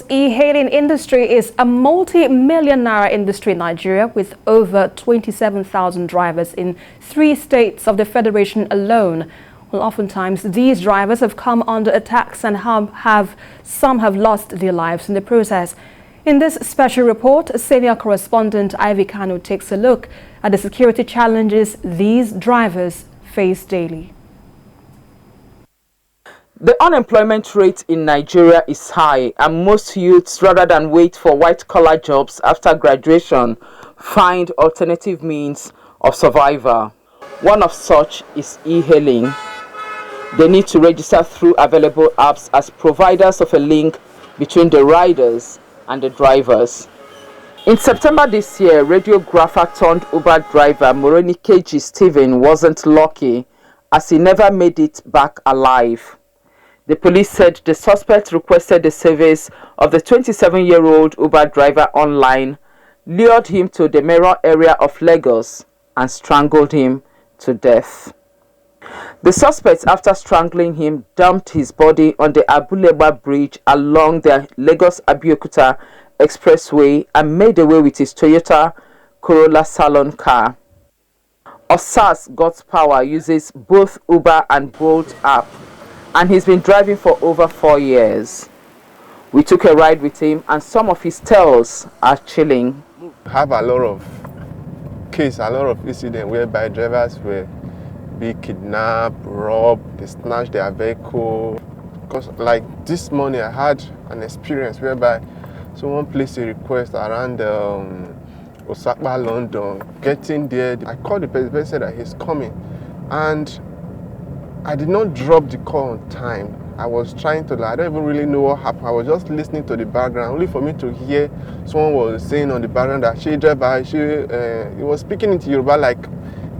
E-hailing industry is a multi-million naira industry in Nigeria with over 27,000 drivers in 3 states of the federation alone. Well, oftentimes these drivers have come under attacks and some have lost their lives in the process. In this special report, senior correspondent Ivy Kanu takes a look at the security challenges these drivers face daily. The unemployment rate in Nigeria is high, and most youths, rather than wait for white-collar jobs after graduation, find alternative means of survival. One of such is e-hailing. They need to register through available apps as providers of a link between the riders and the drivers. In September this year, radiographer turned Uber driver Moronikeji Stephen wasn't lucky as he never made it back alive. The police said the suspect requested the service of the 27-year-old Uber driver online, lured him to the Mero area of Lagos, and strangled him to death. The suspect, after strangling him, dumped his body on the Abuleba bridge along the Lagos-Abeokuta expressway and made away with his Toyota Corolla Salon car. Osas God's Power uses both Uber and Bolt app, and he's been driving for over 4 years. We took a ride with him, and some of his tales are chilling. We have a lot of incidents whereby drivers were being kidnapped, robbed, they snatched their vehicle. Because like this morning, I had an experience whereby someone placed a request around Osakpa, London. Getting there, I called the person, said that he's coming, and I did not drop the call on time. I was trying to, I don't even really know what happened. I was just listening to the background, only for me to hear someone was saying on the background that she driver, he was speaking into Yoruba like,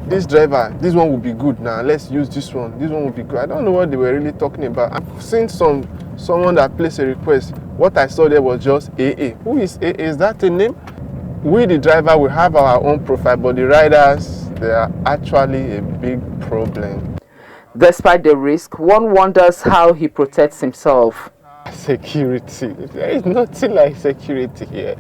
this driver, this one will be good now, let's use this one will be good. I don't know what they were really talking about. I've seen someone that placed a request. What I saw there was just AA. Who is AA? Is that a name? We, the driver, we have our own profile, but the riders, they are actually a big problem. Despite the risk, one wonders how he protects himself. Security. There is nothing like security here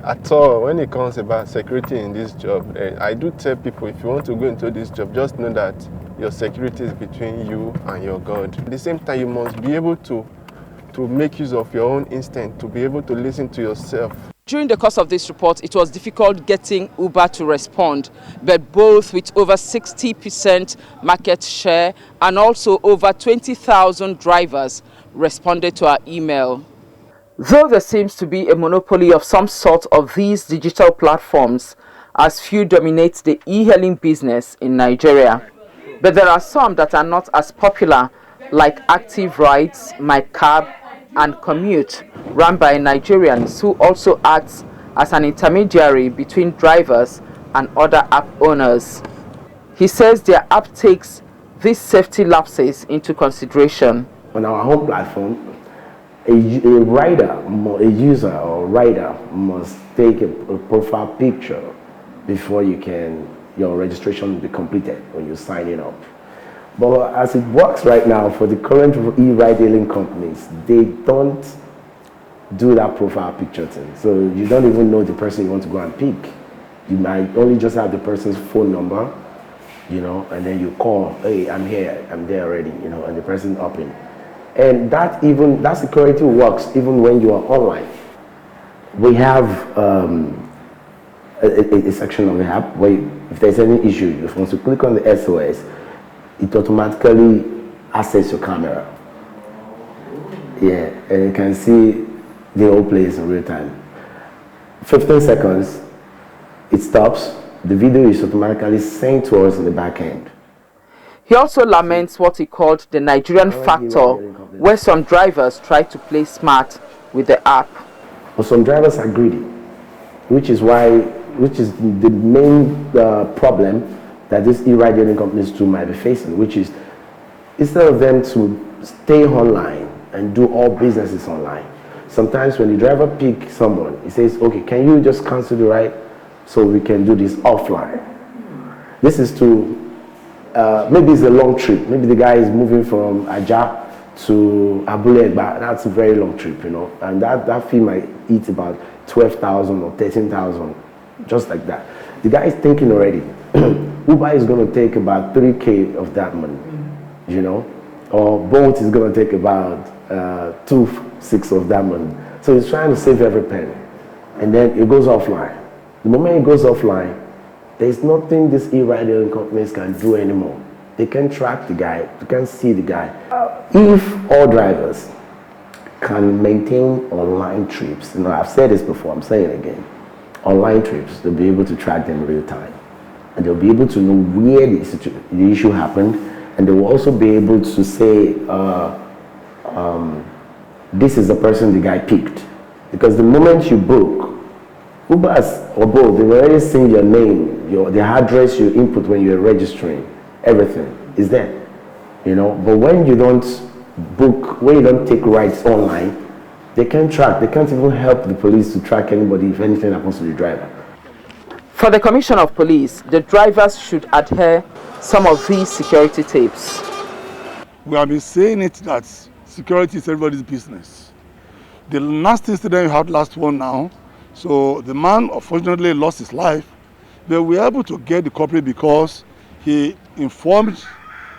at all. When it comes about security in this job, I do tell people, if you want to go into this job, just know that your security is between you and your God. At the same time, you must be able to make use of your own instinct, to be able to listen to yourself. During the course of this report, it was difficult getting Uber to respond, but both with over 60% market share and also over 20,000 drivers responded to our email. Though there seems to be a monopoly of some sort of these digital platforms, as few dominate the e-hailing business in Nigeria, but there are some that are not as popular, like Active Rides, My Cab, and Commute, run by Nigerians who also acts as an intermediary between drivers and other app owners. He says their app takes these safety lapses into consideration. On our home platform, a user or rider must take a profile picture before your registration will be completed when you're signing up. But as it works right now, for the current e-ride-hailing companies, they don't do that profile picture thing. So you don't even know the person you want to go and pick. You might only just have the person's phone number, and then you call, hey, I'm here, I'm there already, and the person up in. And that security works even when you are online. We have a section of the app where if there's any issue, you just want to click on the SOS, it automatically accesses your camera. Yeah, and you can see the whole place in real time. 15 seconds, it stops. The video is automatically sent to us in the back end. He also laments what he called the Nigerian factor, where some drivers try to play smart with the app. But some drivers are greedy, which is the main problem that these e-ride-hailing companies too might be facing, which is instead of them to stay online and do all businesses online, sometimes when the driver picks someone, he says, okay, can you just cancel the ride so we can do this offline? This is to, maybe it's a long trip. Maybe the guy is moving from Ajah to Abulegba, that's a very long trip, you know, and that fee might eat about 12,000 or 13,000, just like that. The guy is thinking already, Uber is going to take about 3K of that money, you know, or Bolt is going to take about 2.6 of that money. So he's trying to save every penny, and then it goes offline. The moment it goes offline, there's nothing these e-riding companies can do anymore. They can track the guy, they can see the guy. If all drivers can maintain online trips, you know, I've said this before, I'm saying it again, online trips, they'll be able to track them in real time. And they'll be able to know where the issue happened, and they will also be able to say, this is the person the guy picked. Because the moment you book, Ubers or Bolt, they've already seen your name, the address you input when you're registering. Everything is there, you know. But when you don't book, when you don't take rides online, they can't track. They can't even help the police to track anybody if anything happens to the driver. For the Commissioner of Police, the drivers should adhere some of these security tips. We have been saying it that security is everybody's business. The last incident we had last one now, so the man unfortunately lost his life, but we were able to get the culprit because he informed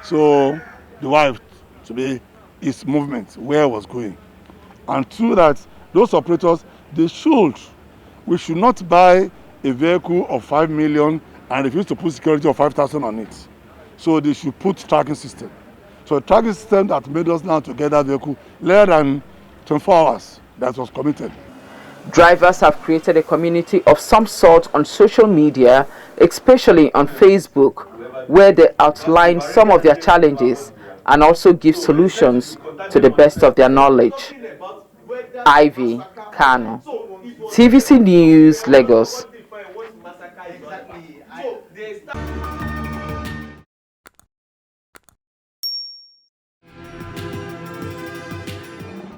the wife to be his movement, where he was going. And through that, those operators, we should not buy a vehicle of 5 million and refuse to put security of 5,000 on it. So they should put tracking system. So a tracking system that made us now to get that vehicle less than 24 hours that was committed. Drivers have created a community of some sort on social media, especially on Facebook, where they outline some of their challenges and also give solutions to the best of their knowledge. Ivy Kanu, TVC News, Lagos.